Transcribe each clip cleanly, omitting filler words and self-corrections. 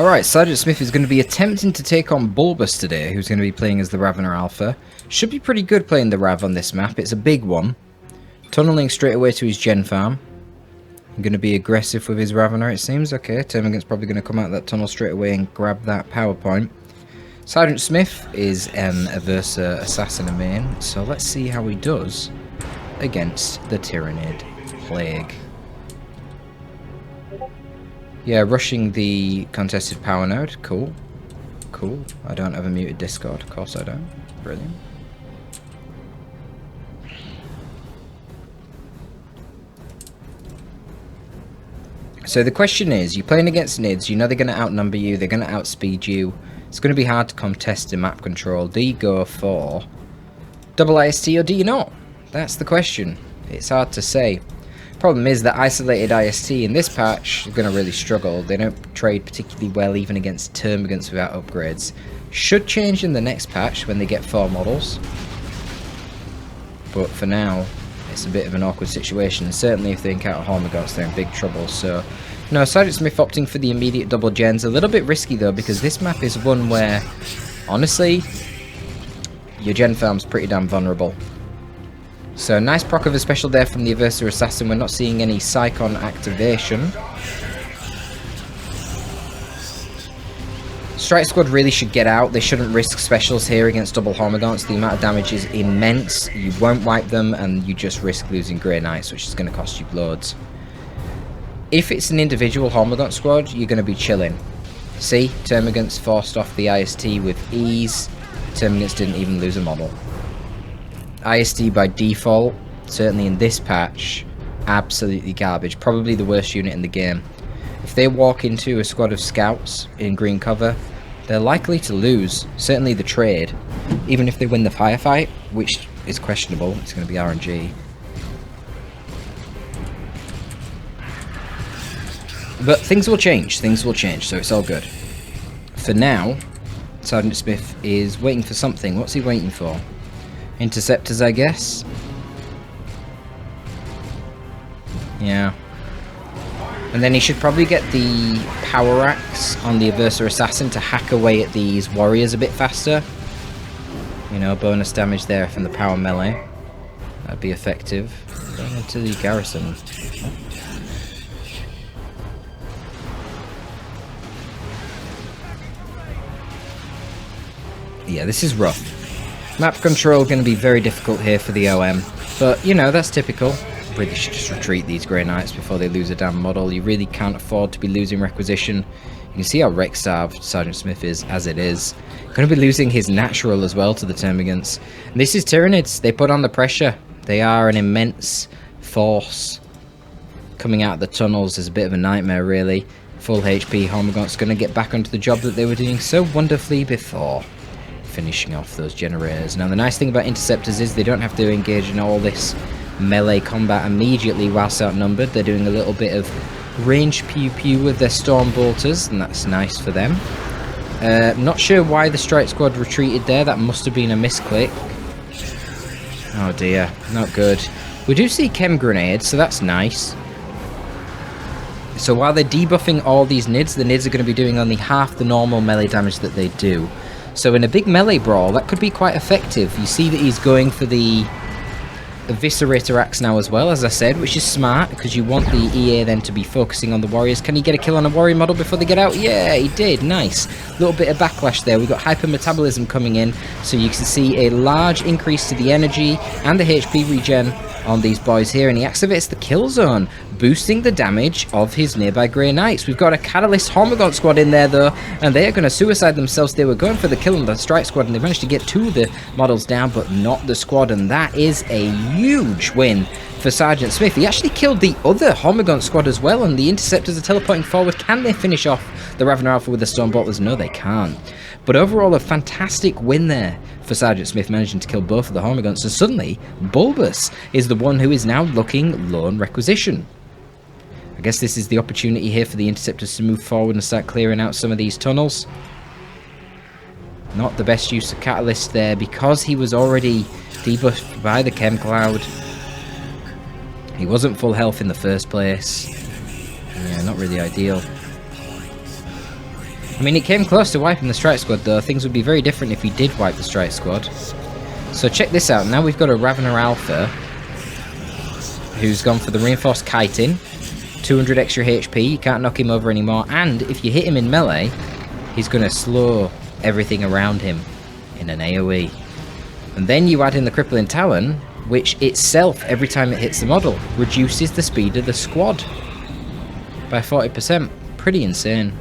Alright, Sgtsmith is going to be attempting to take on Bulbus today, who's going to be playing as the Ravener Alpha. Should be pretty good playing the Rav on this map, it's a big one. Tunneling straight away to his gen farm. I'm going to be aggressive with his Ravener, it seems. Okay, Termagant's probably going to come out of that tunnel straight away and grab that power point. Sgtsmith is an Aversa assassin of main, so let's see how he does against the Tyranid Plague. Yeah, rushing the contested power node. Cool. Cool. I don't have a muted Discord. Of course I don't. Brilliant. So the question is, you're playing against Nids, you know they're going to outnumber you, they're going to outspeed you. It's going to be hard to contest the map control. Do you go for double IST or do you not? That's the question. It's hard to say. Problem is that isolated IST in this patch is going to really struggle. They don't trade particularly well even against Termagants without upgrades. Should change in the next patch when they get 4 models. But for now, it's a bit of an awkward situation. Certainly if they encounter Hormagaunts, they're in big trouble. So, no, Sgtsmith opting for the immediate double gens. A little bit risky though, because this map is one where, honestly, your gen farm's pretty damn vulnerable. So, nice proc of a special there from the Aversa Assassin. We're not seeing any Psychon activation. Strike Squad really should get out. They shouldn't risk specials here against double Hormagaunts. The amount of damage is immense. You won't wipe them, and you just risk losing Grey Knights, which is going to cost you loads. If it's an individual Hormagaunt squad, you're going to be chilling. See, Termagants forced off the IST with ease. Termagants didn't even lose a model. IST by default, certainly in this patch, absolutely garbage. Probably the worst unit in the game. If they walk into a squad of scouts in green cover, they're likely to lose, certainly the trade, even if they win the firefight, which is questionable. It's going to be RNG. But things will change, so it's all good. For now, Sgtsmith is waiting for something. What's he waiting for? Interceptors, I guess? Yeah. And then he should probably get the power axe on the Aversa Assassin to hack away at these warriors a bit faster. You know, bonus damage there from the power melee. That'd be effective. Going into the garrison. Yeah, this is rough. Map control going to be very difficult here for the OM. But, you know, that's typical. Really should just retreat these Grey Knights before they lose a damn model. You really can't afford to be losing Requisition. You can see how wreck-starved Sgtsmith is as it is. Going to be losing his natural as well to the Termagants. And this is Tyranids. They put on the pressure. They are an immense force. Coming out of the tunnels is a bit of a nightmare, really. Full HP Hormagaunts going to get back onto the job that they were doing so wonderfully before. Finishing off those generators. Now the nice thing about interceptors is they don't have to engage in all this melee combat immediately whilst outnumbered. They're doing a little bit of range pew-pew with their storm bolters, and that's nice for them. Not sure why the strike squad retreated there. That must have been a misclick. Oh dear, not good. We do see chem grenades, so that's nice. So while they're debuffing all these Nids, the Nids are going to be doing only half the normal melee damage that they do. So in a big melee brawl, that could be quite effective. You see that he's going for the Eviscerator Axe now as well, as I said, which is smart, because you want the EA then to be focusing on the warriors. Can he get a kill on a warrior model before they get out? Yeah, he did. Nice. A little bit of backlash there. We've got hypermetabolism coming in, so you can see a large increase to the energy and the HP regen on these boys here, and he activates the kill zone, boosting the damage of his nearby Grey Knights. We've got a Catalyst Hormagaunt squad in there though, and they are going to suicide themselves. They were going for the kill on the strike squad, and they managed to get 2 of the models down, but not the squad, and that is a huge win for Sgtsmith. He actually killed the other Hormagaunt squad as well, and the interceptors are teleporting forward. Can they finish off the Ravener Alpha with the Storm Bolters? No, they can't. But overall, a fantastic win there for Sgtsmith, managing to kill both of the Hormagaunts, and suddenly Bulbus is the one who is now looking lone Requisition. I guess this is the opportunity here for the interceptors to move forward and start clearing out some of these tunnels. Not the best use of Catalyst there, because he was already debuffed by the Chem Cloud. He wasn't full health in the first place. Yeah, not really ideal. I mean, it came close to wiping the strike squad, though. Things would be very different if he did wipe the strike squad. So check this out. Now we've got a Ravener Alpha who's gone for the reinforced kiting. 200 extra HP. You can't knock him over anymore. And if you hit him in melee, he's going to slow everything around him in an AoE. And then you add in the Crippling Talon, which itself, every time it hits the model, reduces the speed of the squad by 40%. Pretty insane.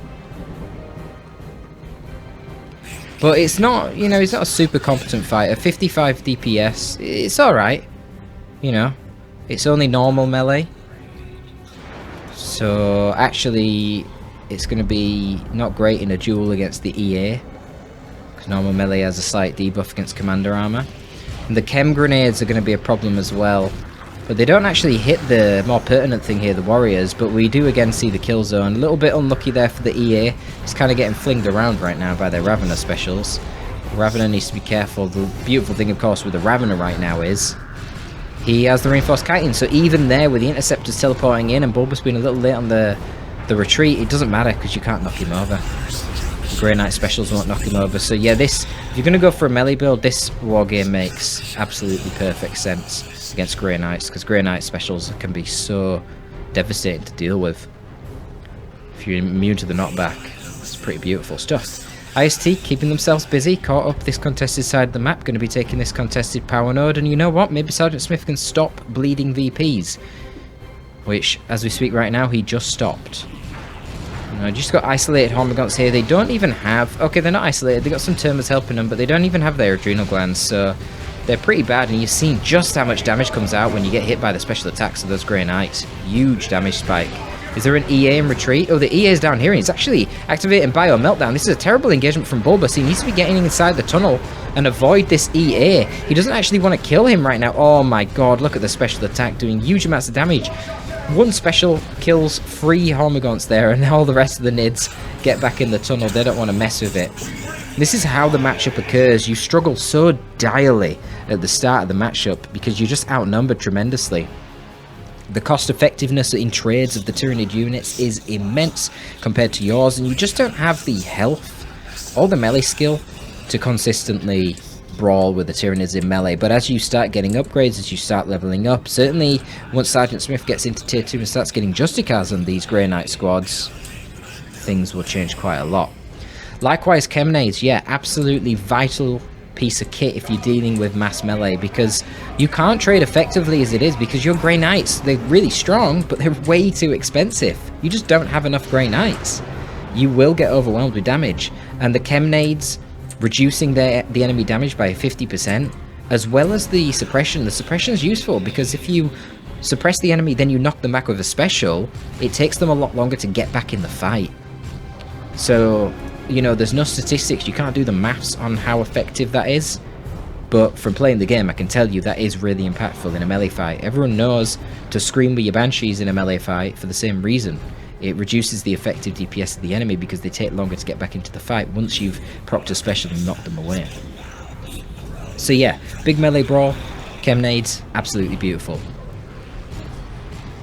But it's not, you know, he's not a super competent fighter. 55 DPS, it's alright. You know, it's only normal melee. So, actually, it's going to be not great in a duel against the EA. Because normal melee has a slight debuff against commander armor. And the chem grenades are going to be a problem as well. But they don't actually hit the more pertinent thing here, the warriors. But we do again see the kill zone. A little bit unlucky there for the EA. It's kind of getting flinged around right now by their Ravener specials. Ravener needs to be careful. The beautiful thing, of course, with the Ravener right now is he has the reinforced kiting. So even there, with the interceptors teleporting in and Bulbus being a little late on the retreat, it doesn't matter because you can't knock him over. The Grey Knight specials won't knock him over. So yeah, this, if you're going to go for a melee build, this wargame makes absolutely perfect sense against Grey Knights, because Grey Knight specials can be so devastating to deal with. If you're immune to the knockback, it's pretty beautiful stuff. IST keeping themselves busy, caught up this contested side of the map, going to be taking this contested power node, and you know what, maybe Sgtsmith can stop bleeding VPs, which, as we speak right now, he just stopped. Just got isolated Hormagaunts here. They don't even have, okay, they're not isolated, they got some Termers helping them, but they don't even have their adrenal glands, so they're pretty bad, and you've seen just how much damage comes out when you get hit by the special attacks of those Grey Knights. Huge damage spike. Is there an EA in retreat? Oh, the EA is down here, and he's actually activating Bio Meltdown. This is a terrible engagement from Bulbus. He needs to be getting inside the tunnel and avoid this EA. He doesn't actually want to kill him right now. Oh my god, look at the special attack doing huge amounts of damage. One special kills 3 Hormagaunts there, and all the rest of the Nids get back in the tunnel. They don't want to mess with it. This is how the matchup occurs. You struggle so direly at the start of the matchup because you're just outnumbered tremendously. The cost effectiveness in trades of the Tyranid units is immense compared to yours, and you just don't have the health or the melee skill to consistently brawl with the Tyranids in melee. But as you start getting upgrades, as you start leveling up, certainly once Sgtsmith gets into tier 2 and starts getting Justicars on these Grey Knight squads, things will change quite a lot. Likewise, Chemnades, yeah, absolutely vital piece of kit if you're dealing with mass melee, because you can't trade effectively as it is, because your Grey Knights, they're really strong, but they're way too expensive. You just don't have enough Grey Knights. You will get overwhelmed with damage, and the Chemnades reducing the enemy damage by 50%, as well as the suppression. The suppression is useful because if you suppress the enemy, then you knock them back with a special, it takes them a lot longer to get back in the fight. So, you know, there's no statistics, you can't do the maths on how effective that is, but from playing the game I can tell you that is really impactful in a melee fight. Everyone knows to scream with your Banshees in a melee fight for the same reason. It reduces the effective DPS of the enemy because they take longer to get back into the fight once you've procced a special and knocked them away. So yeah, big melee brawl, Chemnades, absolutely beautiful.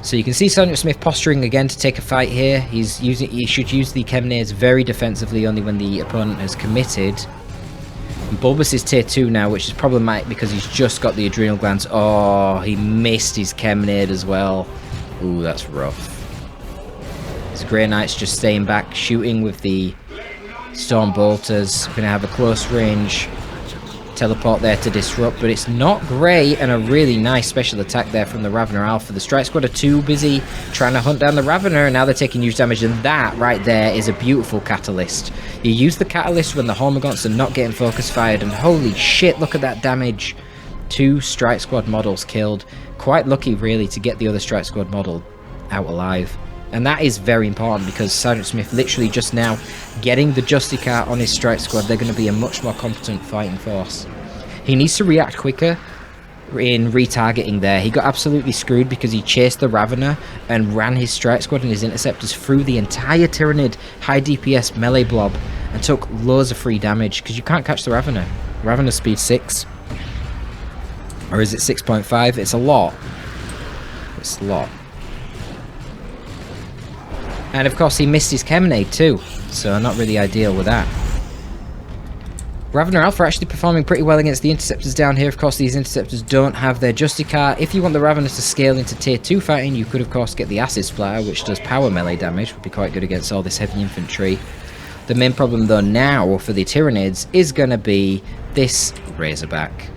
So you can see Sgtsmith posturing again to take a fight here. He should use the Chemnades very defensively, only when the opponent has committed. And Bulbus is tier 2 now, which is problematic because he's just got the adrenal glands. Oh, he missed his Chemnade as well. Ooh, that's rough. His Grey Knight's just staying back, shooting with the Storm Bolters. Gonna have a close range teleport there to disrupt, but it's not great, and a really nice special attack there from the Ravener Alpha. The Strike Squad are too busy trying to hunt down the Ravener, and now they're taking huge damage, and that right there is a beautiful catalyst. You use the catalyst when the Hormagaunts are not getting focus fired, and holy shit, look at that damage. 2 Strike Squad models killed. Quite lucky, really, to get the other Strike Squad model out alive. And that is very important because Sgtsmith literally just now getting the Justicar on his Strike Squad, they're going to be a much more competent fighting force. He needs to react quicker in retargeting there. He got absolutely screwed because he chased the Ravener and ran his Strike Squad and his Interceptors through the entire Tyranid high DPS melee blob and took loads of free damage because you can't catch the Ravener. Ravener speed 6. Or is it 6.5? It's a lot. It's a lot. And of course he missed his Chemnade too. so not really ideal with that. Ravener Alpha actually performing pretty well against the Interceptors down here. Of course, these Interceptors don't have their Justicar. If you want the Ravener to scale into tier 2 fighting, you could of course get the Acid Splatter, which does power melee damage, would be quite good against all this heavy infantry. The main problem though now for the Tyranids is going to be this Razorback.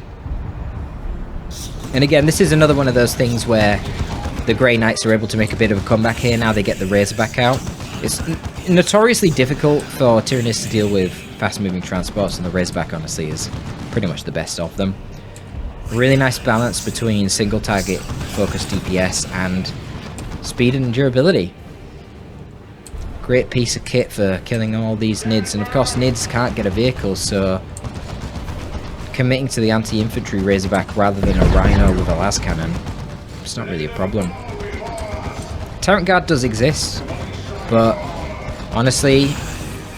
And again, this is another one of those things where the Grey Knights are able to make a bit of a comeback here. Now they get the Razorback out. It's notoriously difficult for Tyranids to deal with fast-moving transports, and the Razorback honestly is pretty much the best of them. Really nice balance between single-target focused DPS and speed and durability. Great piece of kit for killing all these Nids, and of course Nids can't get a vehicle, so committing to the anti-infantry Razorback rather than a Rhino with a las cannon, it's not really a problem. Tyrant Guard does exist, but honestly,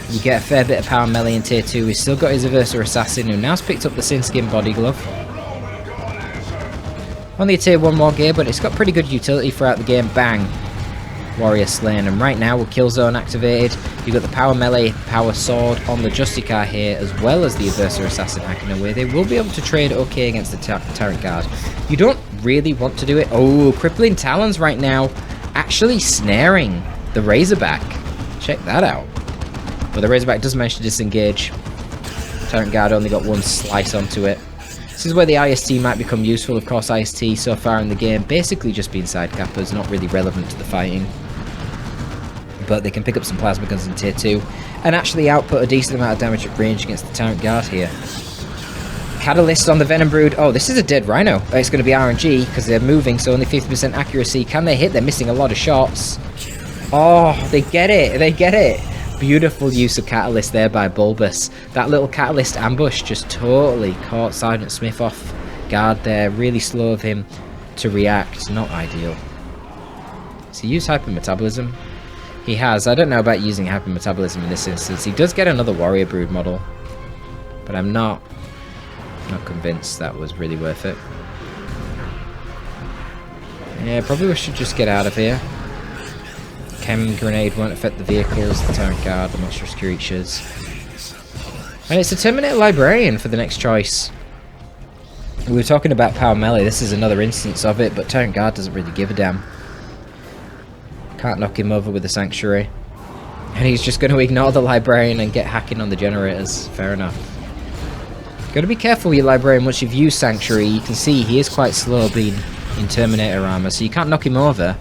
you get a fair bit of power melee in tier 2. He's still got his Aversa Assassin, who now's picked up the Sin Skin Body Glove. Only a tier 1 war gear, but it's got pretty good utility throughout the game. Bang! Warrior slain, and right now with Kill Zone activated, you've got the power melee, power sword on the Justicar here, as well as the Aversa Assassin hacking away. They will be able to trade okay against the Tyrant Guard. You don't really want to do it. Oh, Crippling Talons right now, actually snaring the Razorback. Check that out. But the Razorback does manage to disengage. Tyrant Guard only got one slice onto it. This is where the IST might become useful. Of course, IST so far in the game basically just being sidecappers, not really relevant to the fighting. But they can pick up some plasma guns in tier 2 and actually output a decent amount of damage at range against the Tyrant Guard here. Catalyst on the Venom Brood. Oh, this is a dead Rhino. It's going to be RNG because they're moving, so only 50% accuracy. Can they hit? They're missing a lot of shots. Oh, they get it. They get it. Beautiful use of Catalyst there by Bulbus. That little Catalyst ambush just totally caught Sergeant Smith off guard there. Really slow of him to react. Not ideal. Has he used Hypermetabolism? He has. I don't know about using Hypermetabolism in this instance. He does get another Warrior Brood model, but I'm not convinced that was really worth it. Yeah, probably we should just get out of here. Chem Grenade won't affect the vehicles, the Tyrant Guard, the monstrous creatures. And it's a Terminator Librarian for the next choice. We were talking about power melee, this is another instance of it, but Tyrant Guard doesn't really give a damn. Can't knock him over with the Sanctuary. And he's just going to ignore the Librarian and get hacking on the generators. Fair enough. Got to be careful with your Librarian once you've used Sanctuary. You can see he is quite slow being in Terminator armor, so you can't knock him over.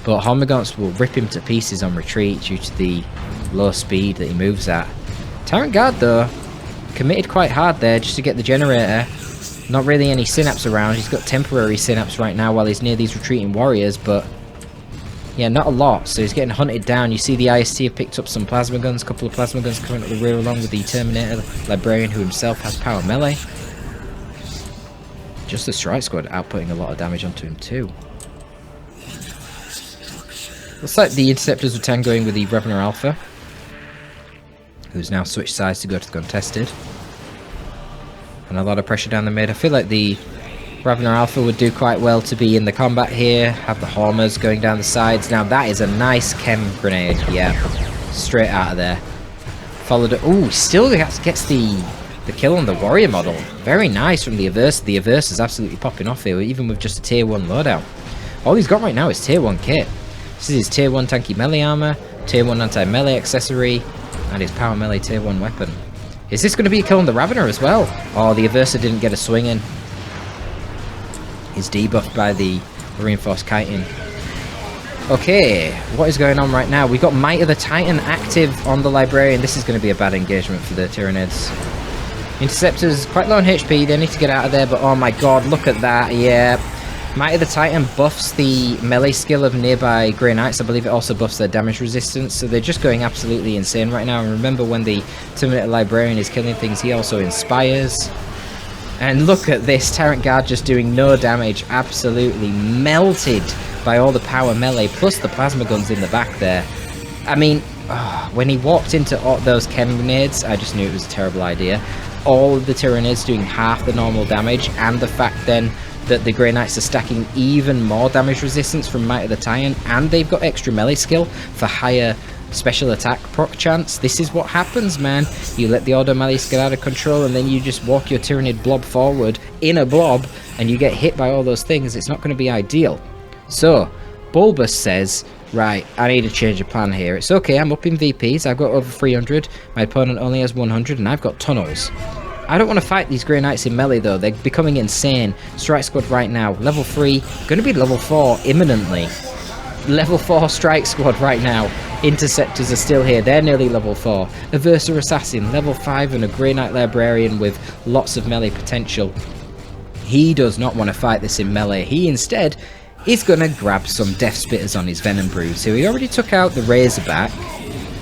But Hormagaunts will rip him to pieces on retreat due to the low speed that he moves at. Tyrant Guard, though, committed quite hard there just to get the generator. Not really any synapse around. He's got temporary synapse right now while he's near these retreating warriors, but yeah, not a lot. So he's getting hunted down. You see the IST have picked up some plasma guns, a couple of plasma guns coming up the rear along with the Terminator Librarian, who himself has power melee. Just the Strike Squad outputting a lot of damage onto him too. Looks like the Interceptors were tangoing with the Ravener Alpha, who's now switched sides to go to the Contested. And a lot of pressure down the mid. I feel like the Ravener Alpha would do quite well to be in the combat here. Have the Hormers going down the sides. Now that is a nice Chem Grenade. Yeah, straight out of there. Followed it. Ooh, still gets the kill on the Warrior model. Very nice from the Aversa. The Aversa is absolutely popping off here, even with just a tier 1 loadout. All he's got right now is tier 1 kit. This is his tier 1 tanky melee armor, tier 1 anti-melee accessory, and his power melee tier 1 weapon. Is this going to be a kill on the Ravener as well? Oh, the Aversa didn't get a swing in. He's debuffed by the reinforced chitin. Okay, what is going on right now? We've got Might of the Titan active on the Librarian. This is going to be a bad engagement for the Tyranids. Interceptors quite low on HP. They need to get out of there, but oh my god, look at that. Yeah. Might of the Titan buffs the melee skill of nearby Grey Knights. I believe it also buffs their damage resistance, so they're just going absolutely insane right now. And remember, when the Terminator Librarian is killing things, he also inspires. And look at this, Tyrant Guard just doing no damage, absolutely melted by all the power melee, plus the plasma guns in the back there. I mean, when he walked into those chem grenades, I just knew it was a terrible idea. All of the Tyranids doing half the normal damage, and the fact then that the Grey Knights are stacking even more damage resistance from Might of the Titan, and they've got extra melee skill for higher special attack proc chance, this is what happens, man. You let the auto malice get out of control, and then you just walk your Tyranid blob forward in a blob, and you get hit by all those things. It's not going to be ideal. So, Bulbus says, right, I need to change a plan here. It's okay, I'm up in VPs, I've got over 300, my opponent only has 100, and I've got tunnels. I don't want to fight these Grey Knights in melee though, they're becoming insane. Strike Squad right now, level 3, going to be level 4 imminently. Level 4 Strike Squad right now. Interceptors are still here, they're nearly level 4. A Versa Assassin, level 5, and a Grey Knight Librarian with lots of melee potential. He does not want to fight this in melee, he instead is going to grab some Death Spitters on his Venom Brood. So he already took out the Razorback,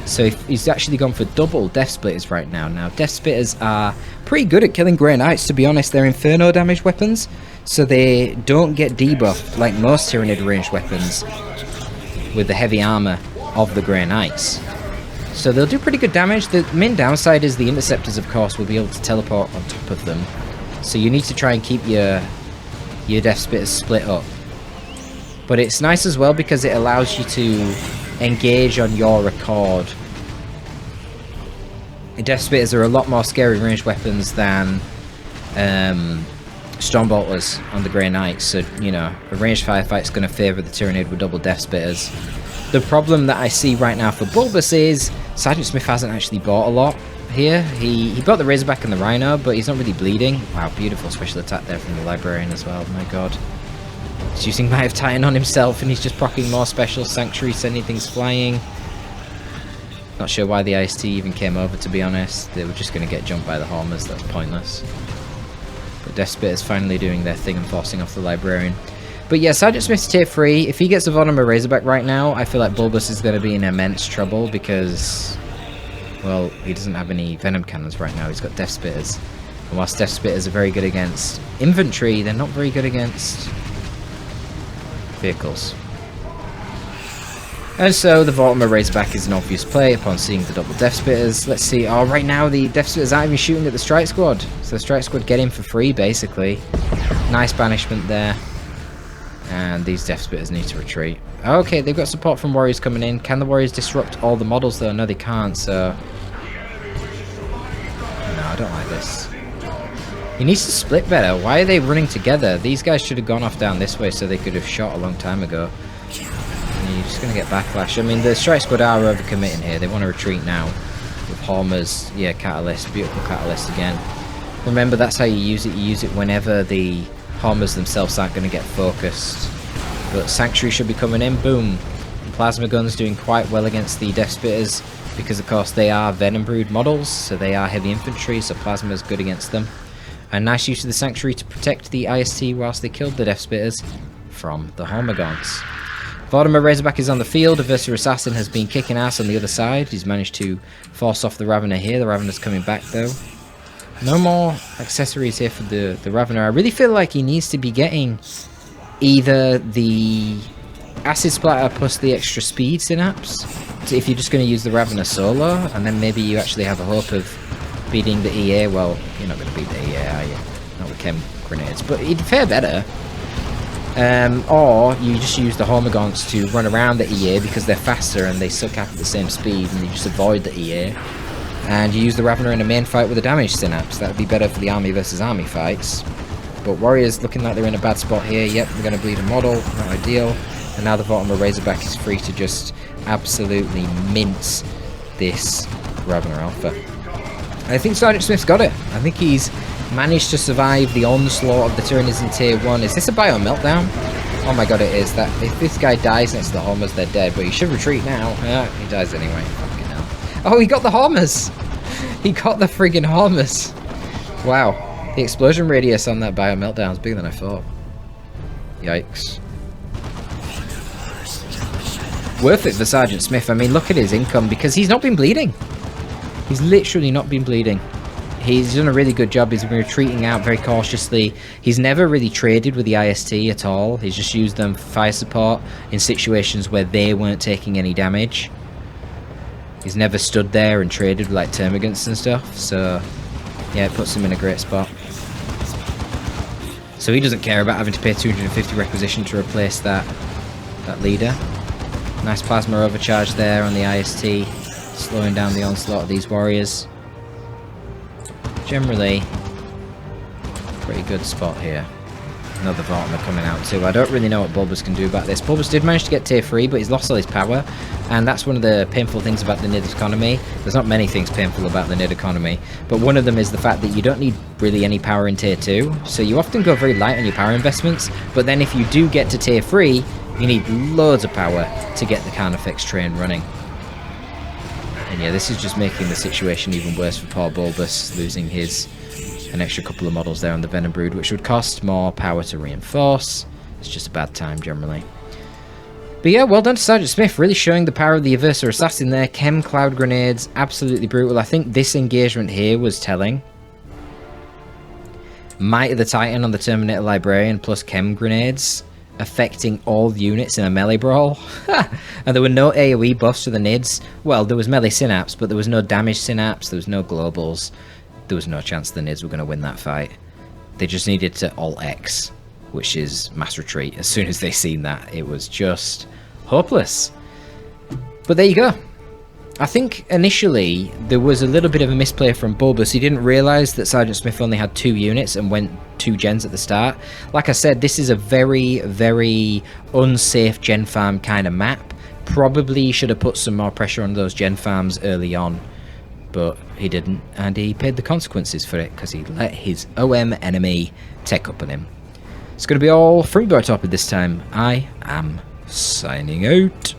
so he's actually gone for double Death Splitters right now. Now, Death Spitters are pretty good at killing Grey Knights, to be honest. They're Inferno damage weapons, so they don't get debuffed like most Tyranid ranged weapons with the heavy armor of the Grey Knights. So they'll do pretty good damage. The main downside is the Interceptors, of course, will be able to teleport on top of them. So you need to try and keep your Death Spitters split up. But it's nice as well because it allows you to engage on your accord. Death Spitters are a lot more scary ranged weapons than Stormbolters on the Grey Knights. So, you know, a ranged firefight's going to favour the Tyranid with double Death Spitters. The problem that I see right now for Bulbus is Sgtsmith hasn't actually bought a lot here. He bought the Razorback and the Rhino, but he's not really bleeding. Wow, beautiful special attack there from the Librarian as well. My god. He's using Might of Titan on himself, and he's just proccing more special. Sanctuary, sending things flying. Not sure why the IST even came over, to be honest. They were just going to get jumped by the Hormers. That's pointless. But Death Spitters finally doing their thing and forcing off the Librarian. But yeah, Sgtsmith's tier 3. If he gets a Warhammer Razorback right now, I feel like Bulbus is going to be in immense trouble because, well, he doesn't have any Venom Cannons right now. He's got Death Spitters. And whilst Death Spitters are very good against infantry, they're not very good against vehicles. And so the Warhammer Razorback is an obvious play upon seeing the double Death Spitters. Let's see. Oh, right now the Death Spitters aren't even shooting at the Strike Squad. So the Strike Squad get in for free, basically. Nice banishment there. And these Death Spitters need to retreat. Okay, they've got support from Warriors coming in. Can the Warriors disrupt all the models though? No, they can't, so... No, I don't like this. He needs to split better. Why are they running together? These guys should have gone off down this way so they could have shot a long time ago. And you're just going to get backlash. I mean, the Strike Squad are overcommitting here. They want to retreat now. With Hormers. Yeah, Catalyst. Beautiful Catalyst again. Remember, that's how you use it. You use it whenever the Hormers themselves aren't going to get focused. But Sanctuary should be coming in. Boom. Plasma Guns doing quite well against the Death Spitters. Because, of course, they are Venom Brood models. So they are heavy infantry. So Plasma is good against them. A nice use of the Sanctuary to protect the IST whilst they killed the Death Spitters from the Hormagons. Warhammer Razorback is on the field. A Versa Assassin has been kicking ass on the other side. He's managed to force off the Ravener here. The Ravener's coming back though. No more accessories here for the Ravener. I really feel like he needs to be getting either the Acid Splatter plus the extra speed synapse. So if you're just going to use the Ravener solo, and then maybe you actually have a hope of beating the EA. Well, you're not going to beat the EA, are you? Not with Chem Grenades, but he'd fare better. Or you just use the Hormagons to run around the EA because they're faster and they suck up at the same speed, and you just avoid the EA. And you use the Ravener in a main fight with a damage synapse. That would be better for the army versus army fights. But Warriors looking like they're in a bad spot here. Yep, they're going to bleed a model. Not ideal. And now the Warhammer Razorback is free to just absolutely mince this Ravener Alpha. I think Sgtsmith's got it. I think he's managed to survive the onslaught of the Tyranids in Tier 1. Is this a Bio Meltdown? Oh my god, it is. That if this guy dies next to the Hormers, they're dead. But he should retreat now. He dies anyway. Fucking hell. Oh, he got the Hormers! He got the friggin' Hormers! Wow. The explosion radius on that Bio Meltdown is bigger than I thought. Yikes. Worth it for Sgtsmith. I mean, look at his income, because he's not been bleeding. He's literally not been bleeding. He's done a really good job. He's been retreating out very cautiously. He's never really traded with the IST at all. He's just used them for fire support in situations where they weren't taking any damage. He's never stood there and traded with like Termagants and stuff. So, yeah, it puts him in a great spot. So he doesn't care about having to pay 250 requisition to replace that leader. Nice plasma overcharge there on the IST, slowing down the onslaught of these warriors. Generally, pretty good spot here. Another Warhammer coming out too. I don't really know what Bulbus can do about this. Bulbus did manage to get tier 3, but he's lost all his power, and that's one of the painful things about the NID economy. There's not many things painful about the NID economy, but one of them is the fact that you don't need really any power in tier 2, so you often go very light on your power investments, but then if you do get to tier 3, you need loads of power to get the Carnifex train running. And yeah, this is just making the situation even worse for poor Bulbus, losing an extra couple of models there on the Venom Brood, which would cost more power to reinforce. It's just a bad time generally. But yeah, well done to Sgtsmith, really showing the power of the Aversa Assassin there. Chem Cloud Grenades, absolutely brutal. I think this engagement here was telling. Might of the Titan on the Terminator Librarian plus Chem Grenades, affecting all units in a melee brawl. And there were no AoE buffs for the NIDs. Well, there was melee synapse, but there was no damage synapse, there was no globals. There was no chance the NIDs were going to win that fight. They just needed to Alt-X, which is mass retreat. As soon as they seen that, it was just hopeless. But there you go. I think initially there was a little bit of a misplay from Bulbus. He didn't realise that Sgtsmith only had 2 units and went 2 gens at the start. Like I said, this is a very, very unsafe gen farm kind of map. Probably should have put some more pressure on those gen farms early on. But he didn't, and he paid the consequences for it because he let his OM enemy take up on him. It's going to be all from Torpid this time. I am signing out.